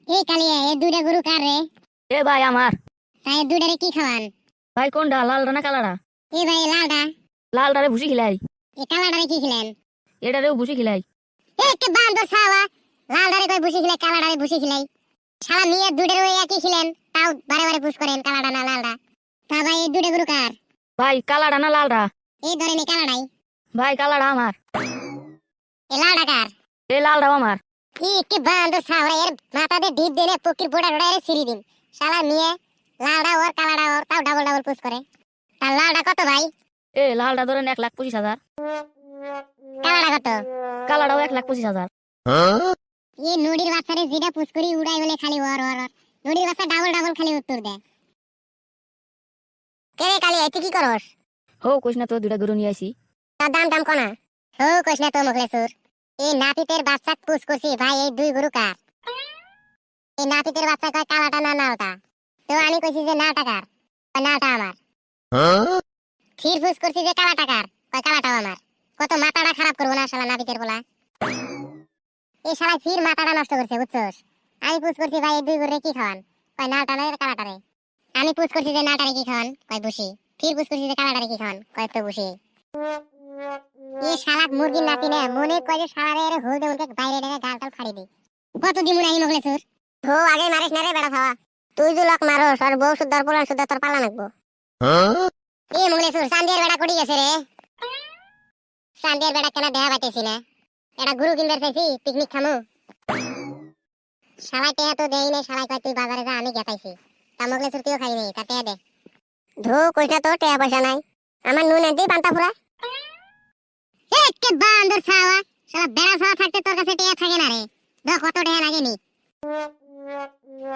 এই কালিয়া এই দুইটা গরু কার রে? এ ভাই আমার। তাই দুইটারে কি খাওয়ান? ভাই কোনটা, লালটা না কালাটা? এই ভাই লালটা। লালটারে ভুসি খিলাই, এই কালাটারে কি খিলেন? এটারেও ভুসি খিলাই। এই কে বান্দর ছাওয়া, লালটারে কই ভুসি খিলাই, কালাটারে ভুসি খিলাই। শালা নিয়ে দুইটারে ওই একই খিলেন, তাও বারে বারে পুশ করেন কালাটা না লালটা। তা ভাই এই দুইটা গরু কার? ভাই কালাটা না লালটা? এই ধরেন এই কালাটাই। ভাই কালাটা আমার। এই লালটা কার? এই লালটাও আমার। এই কে বান্দর ছাওয়া, এর মাথাতে ঢিপ দিনে পকির পোড়া রোড়া ছিড়ি দিন। শালা নিয়ে লালটা ওর কালাটা ওর, তাও ডাবল ডাবল পুশ করে। তা লালটা কত ভাই? এ লালটা ধরেন 1,25,000। কালাটা কত? কালাটাও 1,25,000। এই নড়ির বাচ্চারে যেটা পুশ করি উড়াই বলে খালি ওর ওর ওর। নড়ির বাচ্চা ডাবল ডাবল খালি উত্তর দেয়। কে রে কালি, তুই কি করস? হো কইস না তো, দুইটা গরু নিয়ে আইছি। তার দাম দাম কোনা? হো কইস না তো মুখলেসুর। এই নাপিতের বাচ্চা পুশ করছি ভাই, এই দুই গরু কার? এই নাপিতের বাচ্চা কয় কালাটা না নালটা। তো আমি কইছি যে নালটা কার, কয় নালটা আমার। ফির পুশ করছি যে কালাটা কার, কয় কালাটাও আমার। কত মাথাটা খারাপ করবো না শালা নাপিতের বলা। এই শালা ফির মাথাটা নষ্ট করছে বুঝছস। আমি পুশ করছি ভাই এই দুই গরুরে কি খাওয়ান, কয় নালটা না কালাটারে। আমি পুশ করছি যে নালটারে কি খাওয়ান, কয় বসি। ফির পুশ করছি যে কালাটারে কি খাওয়ান, কয় তো বসি। এই শালা মুরগির নাতি না, মনে কয় যে শালারে এর হোল দে উনকে বাইরে ডেকে গালটাল ফাড়ি দি। কত দিমু নাই মগলে সুর। হো আগে মারিস না রে বেড়া খাওয়া। তুই যে লোক মারোস আর বউ সুদ্দার পোলান সুদ্দার তোর পালা নাকবো। এই মগলে সুর সান্দিয়ার বেড়া কোটি গেছে রে। সান্দিয়ার বেড়া কেন দেয়া পাইতেছি না। এটা গুরু কিনবার চাইছি, পিকনিক খামু। শালাই টেয়া তো দেই নাই, শালাই কয় তুই বাজারে যা আমি গেতাইছি। তা মগলে সুর তুইও খাই নাই, তা টেয়া দে। ধো কইস না তো টেয়া পয়সা নাই। আমার নুন এনে দিই পান্তা ফুরা। কে বান্দর ছাওয়া, শালা বেড়া ছাওয়া থাকতে তোর কাছে টেয়া থাকে না রে। দেখ কত টেয়া লাগে নি।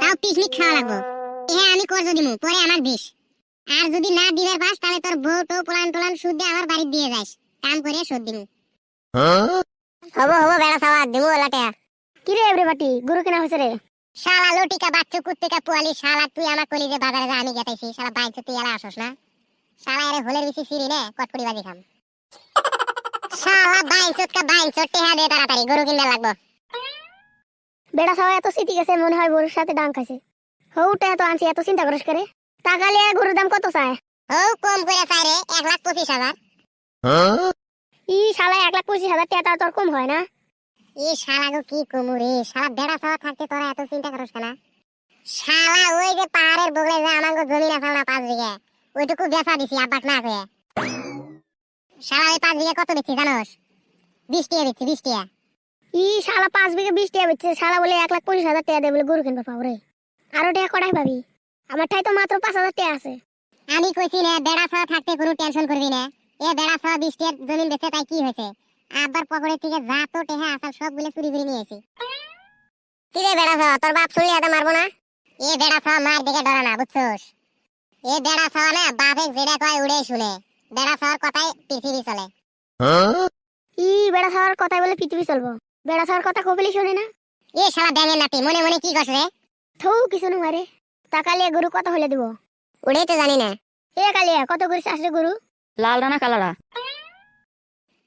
তাও পিকনিক খাওয়া লাগবো। হ্যাঁ আমি করজ দিমু, পরে আমার দিস। আর যদি না দিবার পাস তাহলে তোর বউ তো পোলান টোলান সুদ দিয়ে আমার বাড়ি দিয়ে যাস। কাম করে সুদ দিমু। হবো হবো বেড়া ছাওয়া দিমু ওলা টেয়া। কি রে এভরিবাডি, গুরু কেনা হইছে রে? শালা লটিকা বাচ্চু কুত্তিকা পুয়ালি শালা, তুই আমার কলি যে বাজারে যা আমি গেতাইছি। শালা বাইচ তুই এলা আসস না। শালা এর হোলের বেশি সিরি নে কটকড়ি বাজি খাম। শালা বাইচত কা বাইচত টেহা দে তাড়াতাড়ি, গরু কিনতে লাগবো। বেড়া সবাই এত স্মৃতি গেছে, মনে হয় গরুর সাথে ডাং খাইছে। হউটা এত আনছি, এত চিন্তা করিস করে। টাকালে গরুর দাম কত চায়? হউ কম করে চাই রে, 1,25,000। ই শালা 1,25,000 টাকা তোর কম হয় না? ই শালা গো কি কমু রে, শালা বেড়া সওয়া থাকতে তোরা এত চিন্তা করিস কেন? শালা ওই যে পাহাড়ের বগলে যে আমাগো জমি আছে না 5 বিঘা, ওইটুকু বেচা দিছি আব্বাক না কয়ে। শালা ওই 5 বিঘা কত বেচছি জানোস? 20 টাকা বেচছি, 20 টাকা। ই শালা 5 বিঘা 20 টাকা বেচছে, শালা বলে 1,25,000 টাকা দেবে বলে গরু কিনবা পাও রে। আরো টাকা কটাই পাবি? আমার ঠাই তো মাত্র 5,000 টাকা আছে। আমি কইছি না বেড়া ছাওয়া থাকতে কোনো টেনশন করবি না। এ বেড়া ছাওয়া 20 টাকা জমি বেচে তাই কি হয়েছে? আব্বার পকেটে থেকে যা তো টাকা আসল সবগুলো চুরি করে নিয়েছি। কি রে বেড়া ছাওয়া, তোর বাপ শুনলে এটা মারবো না? এ বেড়া ছাওয়া মার দেখে ডরা না বুঝছস। এ বেড়া ছাওয়া না বাপে যেটা কয় উড়ে শুনে। বেড়া ছাওয়ার কথাই পৃথিবী চলে। ই বেড়া ছাওয়ার কথাই বলে পৃথিবী চলবো? বেড়া ছাওয়ার কথা কবিলি শুনে না? এ শালা ব্যাঙের নাতি, মনে মনে কি করছ রে? থৌ কিছু না মারে। টাকালিয়া গরু কত হলে দিব? ওটাই তো জানি না। এ কালিয়া কত করে চাষ রে গরু? লালটা না কালাটা?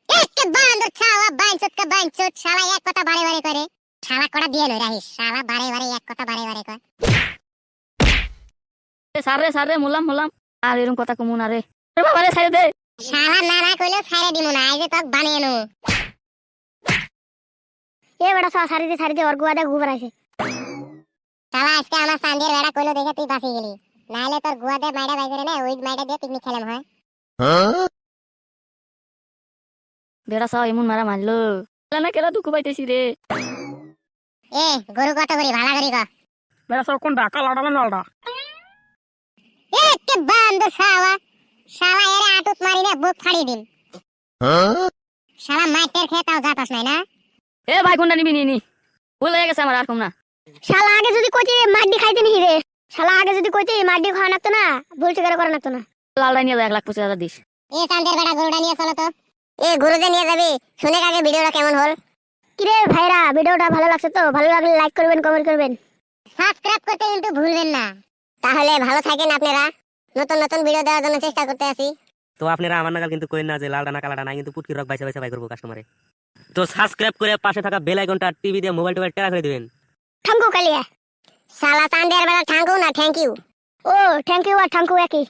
একে বান্দর ছাওয়া বাইচত কা বাইচত, শালা এক কথা বারে বারে করে। শালা কটা দিয়ে লই রাহিস, শালা বারে বারে এক কথা বারে বারে কয়। এ সার রে মুলাম মুলাম। আর এরকম কথা কমু না রে। এ বাবা রে ছাইড়ে দে। শালা না না কইলো ছাইরে দিমু না, এই যে তক বানিয়ে নু। এ বড় সারি দে ওর গুয়াদা গুবার আইছে। শালা আজকে আমার সান্দের বেড়া কইলো দেখে তুই বাঁচি গেলি। নাইলে তোর গুয়াদা মাইডা বাইরে না, ওই মাইডা দিয়ে পিকনিক খেলাম হয়। বেড়া ছাওয়া এমন মারা মারলো, না কেলা দুঃখ পাইতেছি রে। এ গরু কত করি ভালো করি ক। বেড়া ছাওয়া কোনটা, কালাটা না লালটা? একে বান্দর ছাওয়া, শালা এর আটুত মারি না বুক ফাড়ি দিন। শালা মাইটের খেতাও জাতাস নাই না? এ ভাই কোনটা নিবি নি? ভুল হয়ে গেছে আমার, আর কম না। শালা আগে যদি কইতে মাড্ডি খাইতে নি রে। শালা আগে যদি কইতে মাড্ডি খাওয়া লাগতো না, ভুলছে করে করা লাগতো না। লালটা নিয়ে 1,25,000 দিস। এ চান্দের বেটা গরুটা নিয়ে চলো তো। এ গরুতে নিয়ে যাবি, শুনে আগে ভিডিওটা কেমন হল? কিরে ভাইরা, ভিডিওটা ভালো লাগছে তো? ভালো লাগলে লাইক করবেন, কমেন্ট করবেন, সাবস্ক্রাইব করতে কিন্তু ভুলবেন না। তাহলে ভালো থাকেন আপনারা, নতুন নতুন ভিডিও দেওয়ার জন্য চেষ্টা করতে আছি। তো আপনারা আমার নাগাল কিন্তু কইেন না যে লালটা না কালাটা নাই, কিন্তু পুটকি রক বাইসা বাইসা বাই করবো কাস্টমারে। তো সাবস্ক্রাইব করে পাশে থাকা বেল আইকনটা টিভি দিয়ে মোবাইল টোবাইল টেরা করে দিবেন। থামগো কালিয়া। শালা চান্দের বেলা থ্যাংক ইউ না থ্যাংক ইউ। ও থ্যাংক ইউ আর থ্যাংক ইউ একই।